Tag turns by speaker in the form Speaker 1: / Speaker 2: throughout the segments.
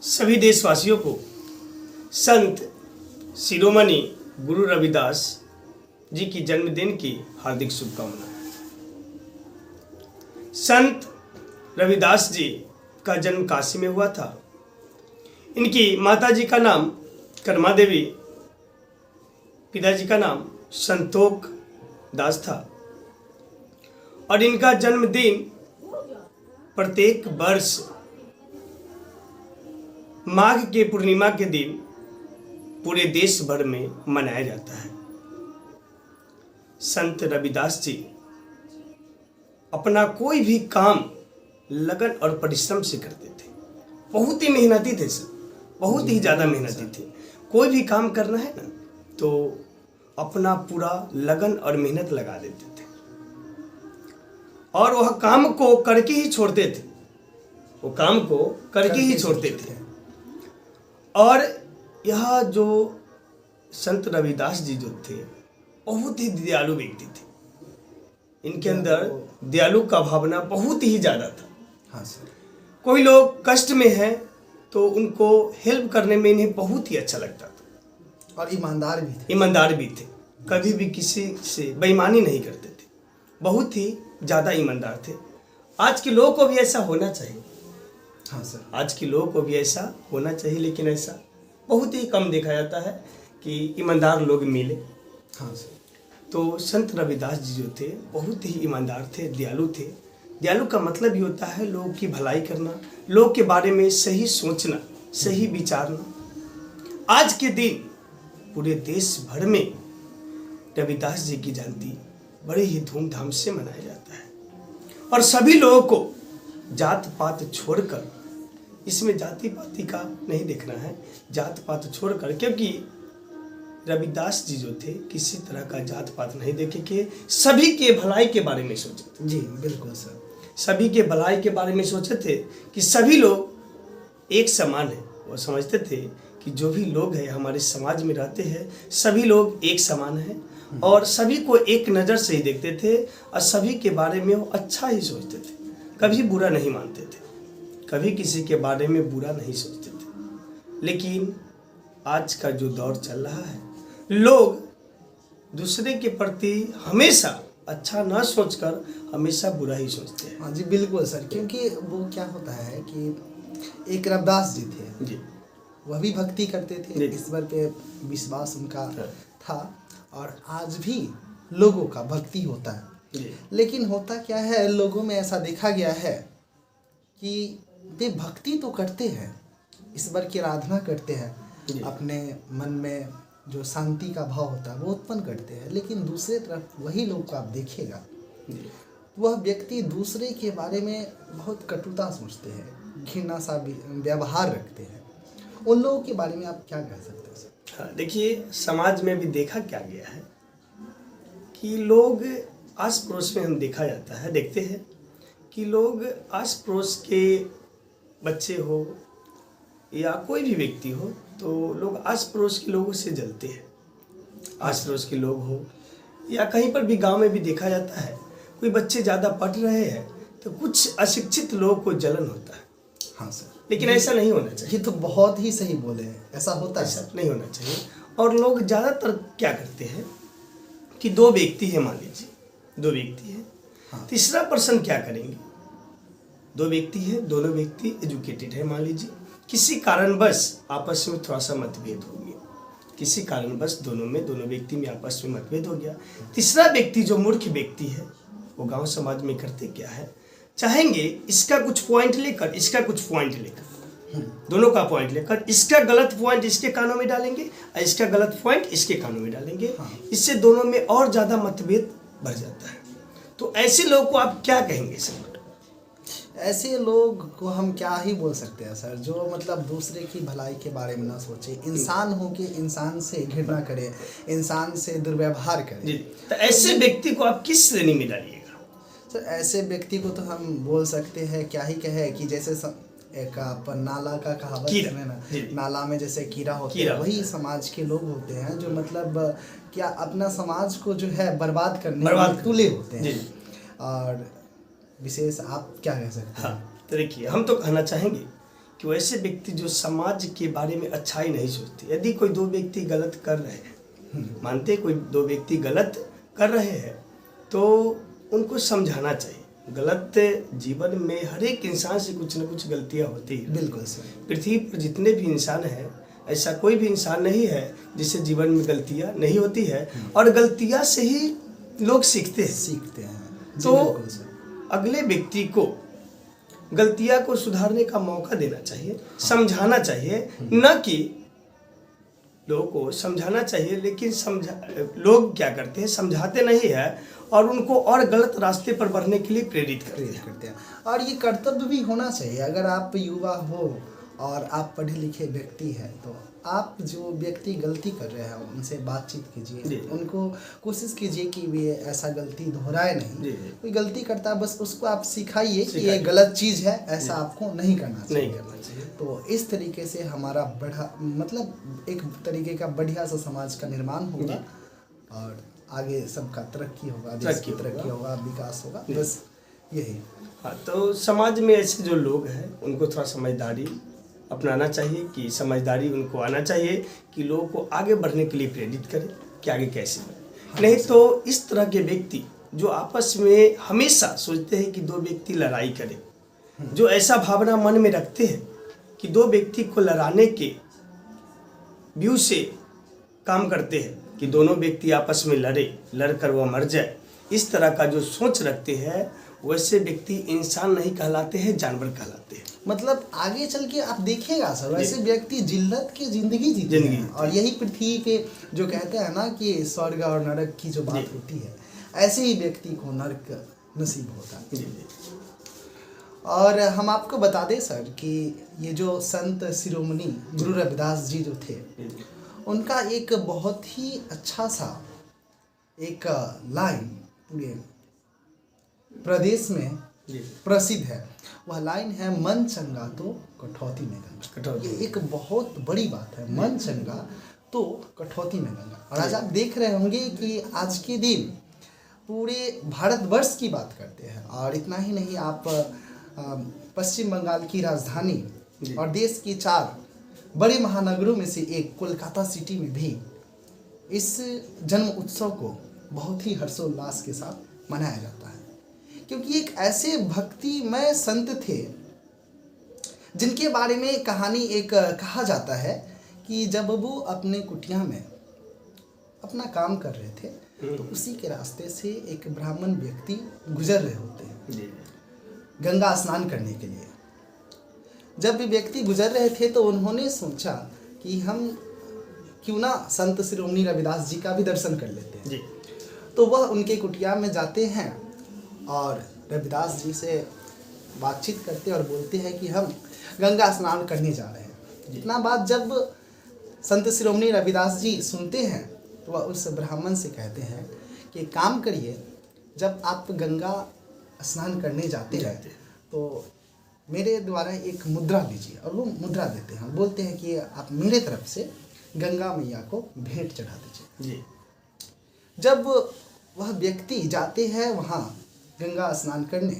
Speaker 1: सभी देशवासियों को संत शिरोमणि गुरु रविदास जी की जन्मदिन की हार्दिक शुभकामनाएं। संत रविदास जी का जन्म काशी में हुआ था। इनकी माता जी का नाम कर्मा देवी, पिताजी का नाम संतोख दास था और इनका जन्मदिन प्रत्येक वर्ष माघ के पूर्णिमा के दिन पूरे देश भर में मनाया जाता है। संत रविदास जी अपना कोई भी काम लगन और परिश्रम से करते थे। बहुत ही मेहनती थे सर, बहुत ही ज़्यादा मेहनती थे। कोई भी काम करना है ना तो अपना पूरा लगन और मेहनत लगा देते थे और वह काम को करके ही छोड़ते थे। वो काम को करके ही छोड़ते थे। और यह जो संत रविदास जी जो थे बहुत ही दयालु व्यक्ति थे। इनके अंदर दयालु का भावना बहुत ही ज़्यादा था।
Speaker 2: हाँ सर।
Speaker 1: कोई लोग कष्ट में है तो उनको हेल्प करने में इन्हें बहुत ही अच्छा लगता था
Speaker 2: और ईमानदार भी थे।
Speaker 1: ईमानदार भी थे, कभी भी किसी से बेईमानी नहीं करते थे, बहुत ही ज़्यादा ईमानदार थे। आज के लोगों को भी ऐसा होना चाहिए।
Speaker 2: हाँ सर।
Speaker 1: आज के लोगों को भी ऐसा होना चाहिए, लेकिन ऐसा बहुत ही कम देखा जाता है कि ईमानदार लोग मिले।
Speaker 2: हाँ सर।
Speaker 1: तो संत रविदास जी जो थे बहुत ही ईमानदार थे, दयालु थे। दयालु का मतलब ही होता है लोगों की भलाई करना, लोग के बारे में सही सोचना, सही विचारना। आज के दिन पूरे देश भर में रविदास जी की जयंती बड़े ही धूमधाम से मनाया जाता है और सभी लोगों को जात पात छोड़कर, इसमें जाति पाति का नहीं देखना है, जात पात छोड़कर, क्योंकि रविदास जी जो थे किसी तरह का जात पात नहीं देखे के सभी के भलाई के बारे में सोचे थे।
Speaker 2: जी बिल्कुल सर।
Speaker 1: सभी के भलाई के बारे में सोचे थे कि सभी लोग एक समान है। वो समझते थे कि जो भी लोग हैं हमारे समाज में रहते हैं सभी लोग एक समान हैं और सभी को एक नज़र से ही देखते थे और सभी के बारे में वो अच्छा ही सोचते थे, कभी बुरा नहीं मानते थे, कभी किसी के बारे में बुरा नहीं सोचते थे। लेकिन आज का जो दौर चल रहा है, लोग दूसरे के प्रति हमेशा अच्छा ना सोचकर हमेशा बुरा ही सोचते हैं।
Speaker 2: हाँ जी बिल्कुल सर, क्योंकि वो क्या होता है कि एक रविदास जी थे
Speaker 1: जी,
Speaker 2: वह भी भक्ति करते थे,
Speaker 1: जी।
Speaker 2: ईश्वर पे विश्वास उनका
Speaker 1: हाँ।
Speaker 2: था और आज भी लोगों का भक्ति होता है।
Speaker 1: जी,
Speaker 2: लेकिन होता क्या है, लोगों में ऐसा देखा गया है कि वे भक्ति तो करते हैं, ईश्वर की आराधना करते हैं,
Speaker 1: जी।
Speaker 2: अपने मन में जो शांति का भाव होता है वो उत्पन्न करते हैं, लेकिन दूसरे तरफ वही लोग को आप देखिएगा
Speaker 1: जी।
Speaker 2: वह व्यक्ति दूसरे के बारे में बहुत कटुता सोचते हैं, घृणा सा व्यवहार रखते हैं। उन लोगों के बारे में आप क्या कह सकते हैं सर?
Speaker 1: हाँ, देखिए समाज में भी देखा क्या गया है कि लोग आस पड़ोस में हम देखा जाता है, देखते हैं कि लोग आस पड़ोस के बच्चे हो या कोई भी व्यक्ति हो तो लोग आस पड़ोस के लोगों से जलते हैं। आस पड़ोस के लोग हो या कहीं पर भी गांव में भी देखा जाता है, कोई बच्चे ज़्यादा पढ़ रहे हैं तो कुछ अशिक्षित लोगों को जलन होता है।
Speaker 2: हाँ सर।
Speaker 1: लेकिन ऐसा नहीं होना चाहिए।
Speaker 2: ये तो बहुत ही सही बोले हैं, ऐसा होता है
Speaker 1: ऐसा
Speaker 2: सर।
Speaker 1: नहीं होना चाहिए। और लोग ज़्यादातर क्या करते हैं कि दो व्यक्ति हैं, मान लीजिए दो व्यक्ति हैं,
Speaker 2: हाँ।
Speaker 1: तीसरा पर्सन क्या करेंगे, दो व्यक्ति हैं, दोनों व्यक्ति एजुकेटेड है, मान लीजिए किसी कारणवश आपस में थोड़ा सा मतभेद हो गया, किसी कारणवश दोनों व्यक्ति में आपस में मतभेद हो गया। तीसरा व्यक्ति जो मूर्ख व्यक्ति है वो गांव समाज में करते क्या है, चाहेंगे इसका कुछ पॉइंट लेकर इसका कुछ पॉइंट लेकर, दोनों का पॉइंट लेकर इसका गलत पॉइंट इसके कानों में डालेंगे और इसका गलत पॉइंट इसके कानों में डालेंगे।
Speaker 2: हाँ।
Speaker 1: इससे दोनों में और ज़्यादा मतभेद बढ़ जाता है। तो ऐसे लोगों को आप क्या कहेंगे सर?
Speaker 2: ऐसे लोग को हम क्या ही बोल सकते हैं सर, जो मतलब दूसरे की भलाई के बारे में ना सोचे, इंसान हो के इंसान से घृणा करे, इंसान से दुर्व्यवहार करे।
Speaker 1: जी, तो ऐसे व्यक्ति को आप किस श्रेणी में डालिएगा?
Speaker 2: तो ऐसे व्यक्ति को तो हम बोल सकते हैं, क्या ही कहे कि जैसे एक अपन नाला का कहावत है ना, नाला में जैसे कीड़ा होते हैं, वही समाज के लोग होते हैं जो मतलब क्या अपना समाज को जो है बर्बाद करने में तुले होते हैं। और विशेष आप क्या कह सकते हैं?
Speaker 1: हाँ, तो देखिए हम तो कहना चाहेंगे कि वैसे व्यक्ति जो समाज के बारे में अच्छाई नहीं सोचते। यदि कोई दो व्यक्ति गलत कर रहे हैं, मानते कोई दो व्यक्ति गलत कर रहे हैं, तो उनको समझाना चाहिए। गलत जीवन में हर एक इंसान से कुछ न कुछ गलतियां होती हैं।
Speaker 2: बिल्कुल सर।
Speaker 1: पृथ्वी पर जितने भी इंसान हैं, ऐसा कोई भी इंसान नहीं है जिससे जीवन में गलतियां नहीं होती है, और गलतियां से ही लोग सीखते हैं। तो अगले व्यक्ति को गलतियां को सुधारने का मौका देना चाहिए, समझाना चाहिए, न कि लोगों को समझाना चाहिए, लेकिन लोग क्या करते हैं, समझाते नहीं है और उनको और गलत रास्ते पर बढ़ने के लिए प्रेरित करते हैं।
Speaker 2: और ये कर्तव्य भी होना चाहिए। अगर आप युवा हो और आप पढ़े लिखे व्यक्ति हैं, तो आप जो व्यक्ति गलती कर रहे हैं उनसे बातचीत कीजिए, उनको कोशिश कीजिए कि वे ऐसा गलती दोहराए नहीं। कोई गलती करता है बस उसको आप सिखाइए कि ये गलत चीज़ है, ऐसा आपको नहीं करना चाहिए। तो इस तरीके से हमारा मतलब एक तरीके का बढ़िया सा समाज का निर्माण होगा और आगे सबका तरक्की होगा, देश की तरक्की होगा, विकास होगा, बस यही।
Speaker 1: हाँ, तो समाज में ऐसे जो लोग हैं उनको थोड़ा समझदारी अपनाना चाहिए, कि समझदारी उनको आना चाहिए कि लोगों को आगे बढ़ने के लिए प्रेरित करें कि आगे कैसे बढ़े। नहीं तो इस तरह के व्यक्ति जो आपस में हमेशा सोचते हैं कि दो व्यक्ति लड़ाई करें, जो ऐसा भावना मन में रखते हैं कि दो व्यक्ति को लड़ाने के व्यू से काम करते हैं कि दोनों व्यक्ति आपस में लड़कर वह मर जाए, इस तरह का जो सोच रखते हैं, वैसे व्यक्ति इंसान नहीं कहलाते हैं, जानवर कहलाते हैं।
Speaker 2: मतलब आगे चल के आप देखिएगा सर, वैसे व्यक्ति जिल्लत की जिंदगी जीते हैं। और यही पृथ्वी के जो कहते हैं ना कि स्वर्ग और नरक की जो बात होती है, ऐसे ही व्यक्ति को नरक नसीब होता है। और हम आपको बता दें सर कि ये जो संत शिरोमणि गुरु रविदास जी जो थे, उनका एक बहुत ही अच्छा सा एक लाइन पूरे प्रदेश में प्रसिद्ध है। वह लाइन है, मन चंगा तो कठौती में गंगा। ये एक बहुत बड़ी बात है, मन चंगा तो कठौती में गंगा। और आज आप देख रहे होंगे कि आज के दिन पूरे भारतवर्ष की बात करते हैं, और इतना ही नहीं, आप पश्चिम बंगाल की राजधानी और देश की 4 बड़े महानगरों में से एक कोलकाता सिटी में भी इस जन्म उत्सव को बहुत ही हर्षोल्लास के साथ मनाया जाता है, क्योंकि एक ऐसे भक्तिमय संत थे जिनके बारे में कहानी एक कहा जाता है कि जब वो अपने कुटिया में अपना काम कर रहे थे, तो उसी के रास्ते से एक ब्राह्मण व्यक्ति गुजर रहे होते हैं गंगा स्नान करने के लिए। जब भी व्यक्ति गुजर रहे थे तो उन्होंने सोचा कि हम क्यों ना संत शिरोमणि रविदास जी का भी दर्शन कर लेते हैं। तो वह उनके कुटिया में जाते हैं और रविदास जी से बातचीत करते और बोलते हैं कि हम गंगा स्नान करने जा रहे हैं। इतना बात जब संत शिरोमणि रविदास जी सुनते हैं, तो वह उस ब्राह्मण से कहते हैं कि काम करिए, जब आप गंगा स्नान करने जाते हैं तो मेरे द्वारा एक मुद्रा लीजिए। और वो मुद्रा देते हैं, बोलते हैं कि आप मेरे तरफ से गंगा मैया को भेंट चढ़ा दीजिए। जब वह व्यक्ति जाते हैं वहाँ गंगा स्नान करने,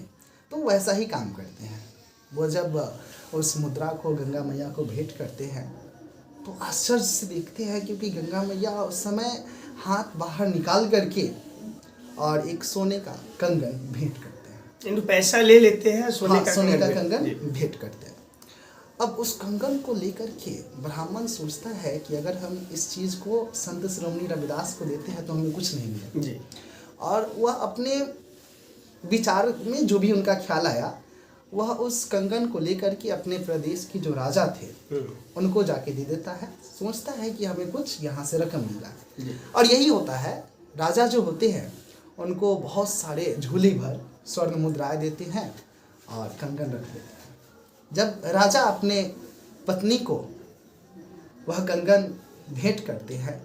Speaker 2: तो वैसा ही काम करते हैं। वो जब उस मुद्रा को गंगा मैया को भेंट करते हैं तो आश्चर्य से देखते हैं, क्योंकि गंगा मैया उस समय हाथ बाहर निकाल करके और एक सोने का कंगन भेंट करते हैं।
Speaker 1: पैसा ले लेते हैं, सोने का
Speaker 2: कंगन भेंट करते हैं। अब उस कंगन को लेकर के ब्राह्मण सोचता है कि अगर हम इस चीज़ को संत शिरोमणि रविदास को देते हैं तो हमें कुछ नहीं मिलेगा। और वह अपने विचार में जो भी उनका ख्याल आया, वह उस कंगन को लेकर के अपने प्रदेश के जो राजा थे उनको जाके दे देता है। सोचता है कि हमें कुछ यहाँ से रकम मिला। और यही होता है, राजा जो होते हैं उनको बहुत सारे झोली भर स्वर्ण मुद्राएं देते हैं और कंगन रख देते हैं। जब राजा अपने पत्नी को वह कंगन भेंट करते हैं,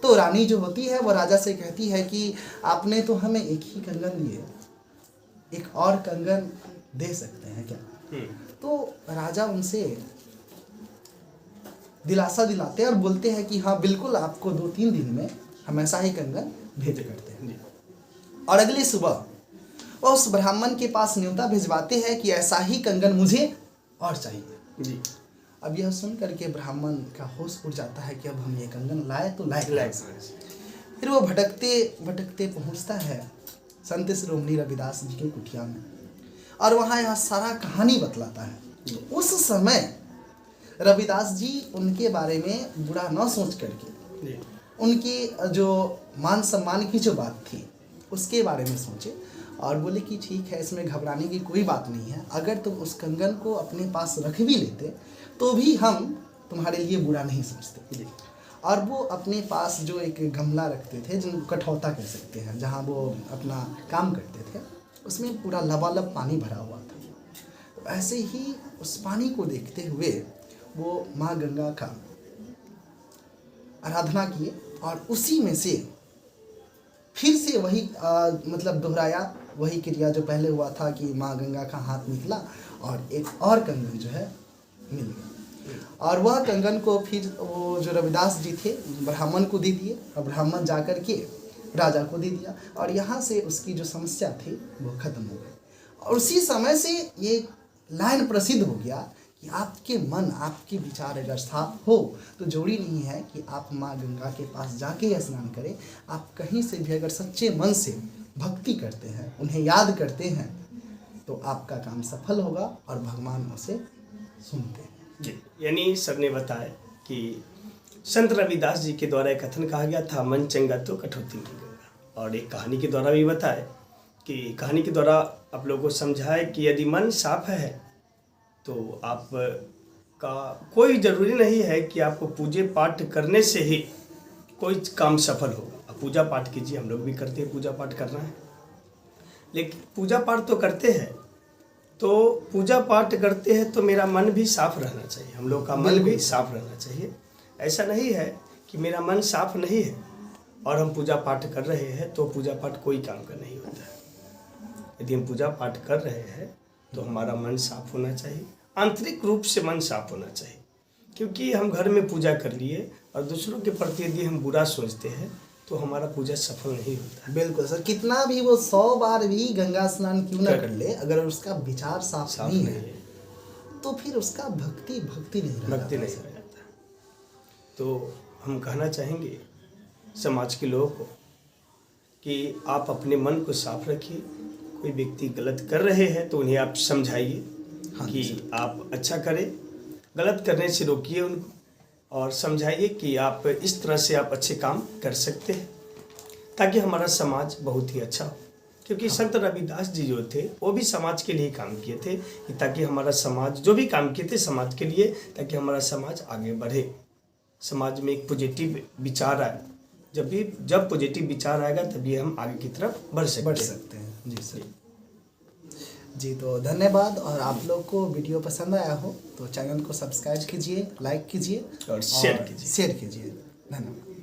Speaker 2: तो रानी जो होती है वो राजा से कहती है कि आपने तो हमें एक ही कंगन दिए, एक और कंगन दे सकते हैं क्या? तो राजा उनसे दिलासा दिलाते हैं और बोलते हैं कि हाँ बिल्कुल, आपको 2-3 दिन में हम ऐसा ही कंगन भेंट करते हैं। और अगली सुबह वो उस ब्राह्मण के पास न्योता भिजवाते हैं कि ऐसा ही कंगन मुझे और चाहिए
Speaker 1: जी।
Speaker 2: अब यह सुन करके ब्राह्मण का होश उड़ जाता है कि अब हम ये कंगन लाए तो लाए। फिर वो भटकते भटकते पहुंचता है संत शिरोमणि रविदास जी की कुटिया में, और वहाँ यह सारा कहानी बतलाता है। उस समय रविदास जी उनके बारे में बुरा न सोच करके उनकी जो मान सम्मान की जो बात थी उसके बारे में सोचे और बोले कि ठीक है, इसमें घबराने की कोई बात नहीं है, अगर तुम उस कंगन को अपने पास रख भी लेते तो भी हम तुम्हारे लिए बुरा नहीं समझते। और वो अपने पास जो एक गमला रखते थे, जिनको कठौता कह सकते हैं, जहाँ वो अपना काम करते थे, उसमें पूरा लबालब पानी भरा हुआ था। तो ऐसे ही उस पानी को देखते हुए वो माँ गंगा का आराधना किए और उसी में से फिर से वही मतलब दोहराया वही क्रिया जो पहले हुआ था कि माँ गंगा का हाथ निकला और एक और कंगन जो है मिल गया। और वह कंगन को फिर वो जो रविदास जी थे ब्राह्मण को दे दिए और ब्राह्मण जाकर के राजा को दे दिया, और यहाँ से उसकी जो समस्या थी वो खत्म हो गई। और उसी समय से ये लाइन प्रसिद्ध हो गया कि आपके मन, आपके विचार अगर साफ हो तो जरूरी नहीं है कि आप माँ गंगा के पास जाके स्नान करें। आप कहीं से भी अगर सच्चे मन से भक्ति करते हैं, उन्हें याद करते हैं, तो आपका काम सफल होगा और भगवान उसे सुनते हैं।
Speaker 1: जी, यानी सर ने बताया कि संत रविदास जी के द्वारा एक कथन कहा गया था, मन चंगा तो कठौती नहीं गंगा। और एक कहानी के द्वारा भी बताया कि कहानी के द्वारा आप लोगों को समझाए कि यदि मन साफ है तो आप का कोई ज़रूरी नहीं है कि आपको पूजे पाठ करने से ही कोई काम सफल होगा। आप पूजा पाठ कीजिए, हम लोग भी करते हैं, पूजा पाठ करना है, लेकिन पूजा पाठ तो करते हैं, तो पूजा पाठ करते हैं तो मेरा मन भी साफ रहना चाहिए, हम लोग का मन भी साफ रहना चाहिए। ऐसा नहीं है कि मेरा मन साफ नहीं है और हम पूजा पाठ कर रहे हैं तो पूजा पाठ कोई काम का नहीं होता है। यदि हम पूजा पाठ कर रहे हैं तो हमारा मन साफ होना चाहिए, आंतरिक रूप से मन साफ होना चाहिए। क्योंकि हम घर में पूजा कर लिए और दूसरों के प्रति यदि हम बुरा सोचते हैं तो हमारा पूजा सफल नहीं होता।
Speaker 2: बिल्कुल सर, कितना भी वो 100 बार भी गंगा स्नान क्यों ना कर ले, अगर उसका विचार साफ नहीं है तो फिर उसका भक्ति नहीं रह जाता।
Speaker 1: तो हम कहना चाहेंगे समाज के लोगों को कि आप अपने मन को साफ रखिए। कोई व्यक्ति गलत कर रहे हैं तो उन्हें आप समझाइए कि आप अच्छा करें, गलत करने से रोकिए उनको और समझाइए कि आप इस तरह से आप अच्छे काम कर सकते हैं ताकि हमारा समाज बहुत ही अच्छा हो। क्योंकि संत रविदास जी जो थे वो भी समाज के लिए काम किए थे कि ताकि हमारा समाज, जो भी काम किए थे समाज के लिए, ताकि हमारा समाज आगे बढ़े, समाज में एक पॉजिटिव विचार आए। जब पॉजिटिव विचार आएगा तभी हम आगे की तरफ बढ़ सकते हैं।
Speaker 2: जी सर जी, तो धन्यवाद। और आप लोग को वीडियो पसंद आया हो तो चैनल को सब्सक्राइब कीजिए, लाइक कीजिए
Speaker 1: और शेयर कीजिए।
Speaker 2: धन्यवाद।